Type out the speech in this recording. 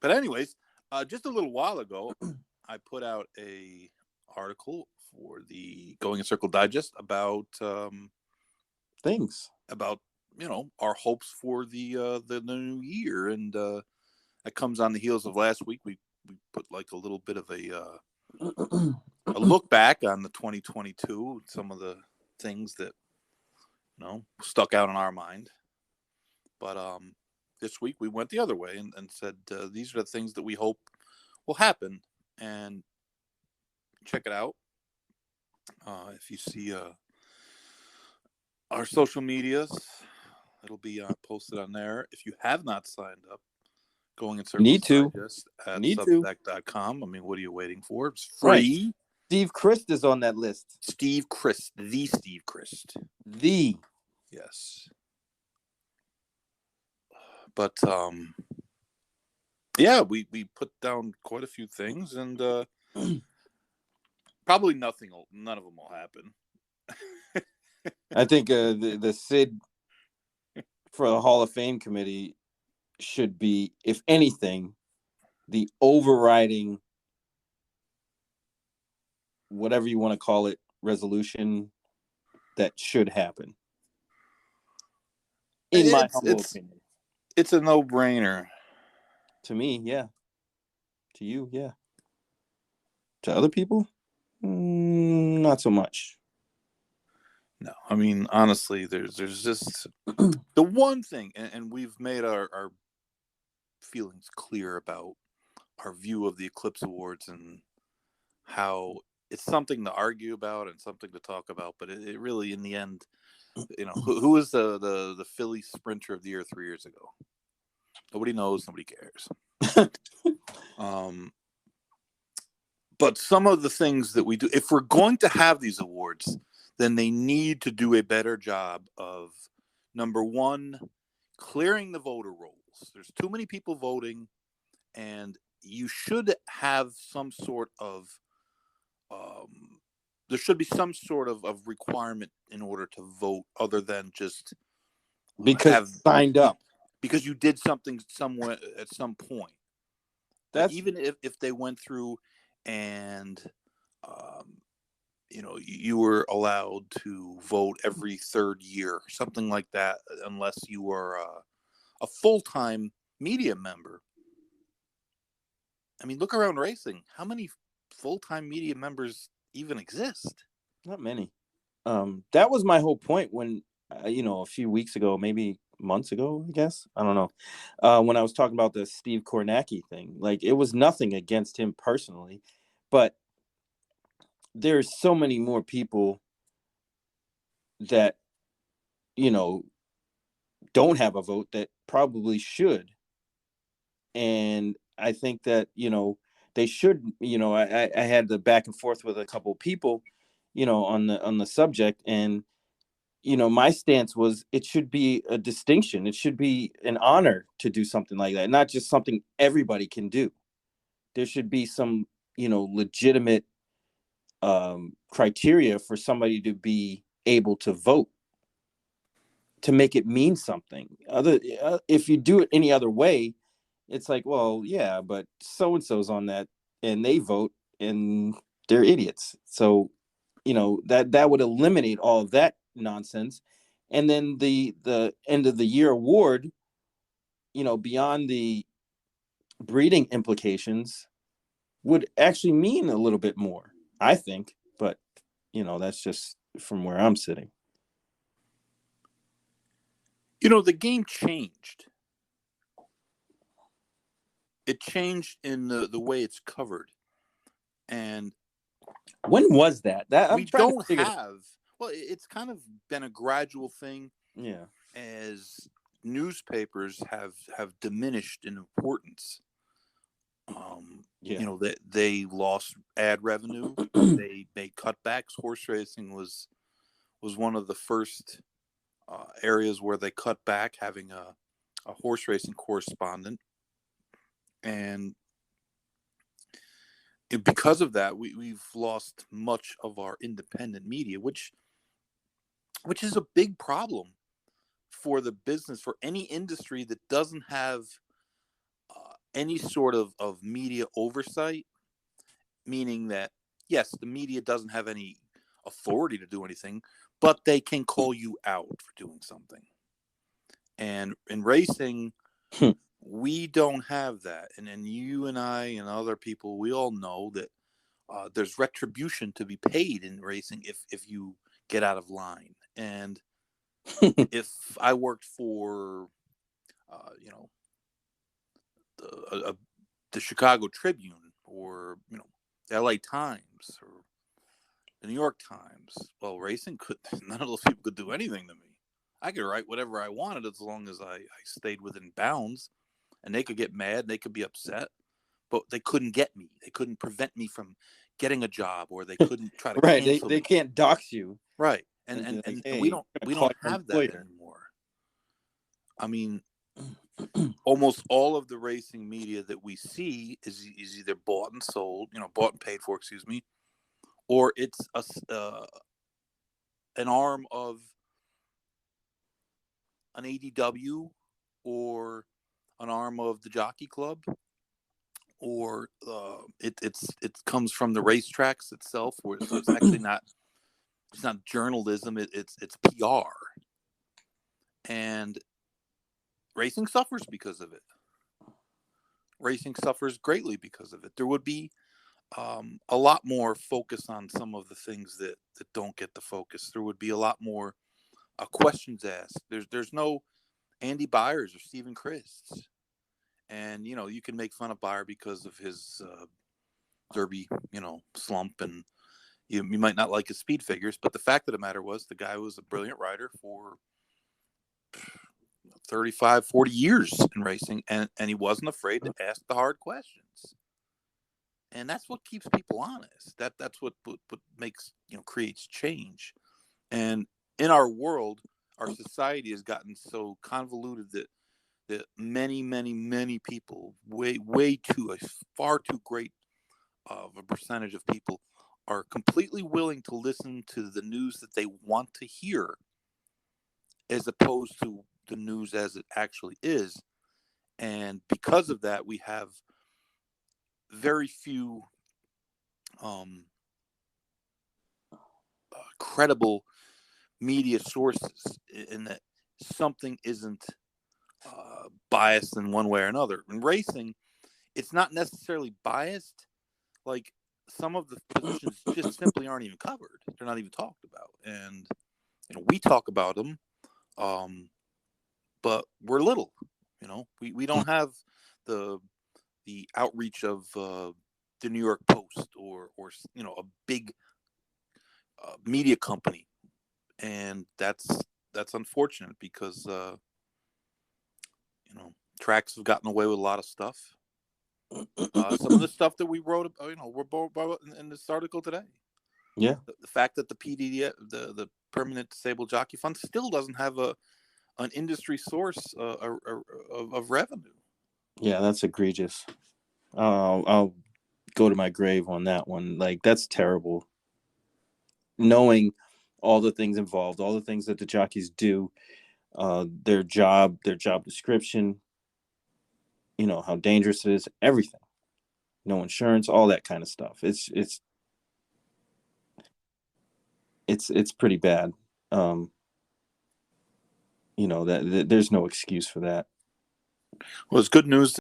But anyways, just a little while ago, I put out a article for the Going in Circle Digest Things. about our hopes for the new year, and that comes on the heels of last week. We put like a little bit of a look back on the 2022, some of the things that stuck out in our mind. But this week we went the other way and said these are the things that we hope will happen. And check it out. If you see our social medias, it'll be posted on there. If you have not signed up, Going in Circles Need to. Digest at Need to. substack.com. I mean, what are you waiting for? It's free. Right. Steve Christ is on that list. Steve Christ. The Steve Christ. The. Yes. But yeah, we put down quite a few things, and probably none of them will happen. I think the Sid for the Hall of Fame committee should be, if anything, the overriding, whatever you want to call it, resolution that should happen. In my humble opinion. It's a no-brainer. To me, yeah. To you, yeah. To other people, not so much. No, I mean, honestly, there's just the one thing, and we've made our feelings clear about our view of the Eclipse Awards and how it's something to argue about and something to talk about, but it really, in the end, who was the Philly Sprinter of the Year 3 years ago? Nobody knows. Nobody cares. But some of the things that we do, if we're going to have these awards, then they need to do a better job of, number one, clearing the voter rolls. There's too many people voting, and you should have some sort of there should be some sort of requirement in order to vote, other than just because signed up, because you did something somewhere at some point. That's even if they went through and you were allowed to vote every third year, something like that, unless you were a full-time media member. I mean, look around racing. How many full-time media members even exist? Not many. That was my whole point when, a few weeks ago, maybe months ago, I guess. I don't know. When I was talking about the Steve Kornacki thing, like, it was nothing against him personally, but there's so many more people that, don't have a vote that probably should. And I think that, they should, I had the back and forth with a couple of people, on the subject. And, my stance was it should be a distinction. It should be an honor to do something like that, not just something everybody can do. There should be some, legitimate criteria for somebody to be able to vote, to make it mean something. If you do it any other way, it's like, well, yeah, but so and so's on that and they vote and they're idiots. So, that would eliminate all of that nonsense. And then the end of the year award, beyond the breeding implications, would actually mean a little bit more, I think. But, that's just from where I'm sitting. The game changed. It changed in the way it's covered. And when was that? We don't have. Well, it's kind of been a gradual thing. Yeah. As newspapers have diminished in importance. That they lost ad revenue. They made cutbacks. Horse racing was one of the first areas where they cut back, having a horse racing correspondent, and because of that, we've lost much of our independent media, which is a big problem for the business, for any industry that doesn't have any sort of media oversight, meaning that, yes, the media doesn't have any authority to do anything, but they can call you out for doing something. And in racing, we don't have that. And you and I and other people, we all know that there's retribution to be paid in racing if you get out of line. And if I worked for, you know, the Chicago Tribune, or the L.A. Times, or the New York Times, well, racing could none of those people could do anything to me. I could write whatever I wanted as long as I stayed within bounds, and they could get mad, they could be upset, but they couldn't get me. They couldn't prevent me from getting a job, or they couldn't try to Right. cancel They me. can't dox you. Right. And be like, And hey, we we're don't gonna we call don't your have that employer. anymore. I mean, almost all of the racing media that we see is either bought and sold, bought and paid for, excuse me, or it's an arm of an ADW, or an arm of the Jockey Club, or it comes from the racetracks itself, so it's actually not journalism, it's PR, and racing suffers because of it. Racing suffers greatly because of it. There would be a lot more focus on some of the things that don't get the focus. There would be a lot more questions asked. There's no Andy Byers or Stephen Christ, and you can make fun of Byer because of his Derby slump, and you might not like his speed figures, but the fact of the matter was the guy was a brilliant rider for 35, 40 years in racing, and he wasn't afraid to ask the hard questions. And that's what keeps people honest. That's what makes, creates change. And in our world, our society has gotten so convoluted that many, many, many people, a far too great of a percentage of people, are completely willing to listen to the news that they want to hear, as opposed to the news as it actually is. And because of that, we have very few credible media sources, in that something isn't biased in one way or another. In racing, it's not necessarily biased. Like, some of the positions just simply aren't even covered. They're not even talked about. And we talk about them, but we're little. We don't have the outreach of the New York Post, or a big media company, and that's unfortunate, because tracks have gotten away with a lot of stuff. Some of the stuff that we wrote about, we're about in this article today. Yeah. The fact that the PDD, the Permanent Disabled Jockey Fund, still doesn't have an industry source of revenue. Yeah, that's egregious. I'll go to my grave on that one. Like, that's terrible. Knowing all the things involved, all the things that the jockeys do, their job description, how dangerous it is, everything. No insurance, all that kind of stuff. It's pretty bad. That there's no excuse for that. Well, it's good news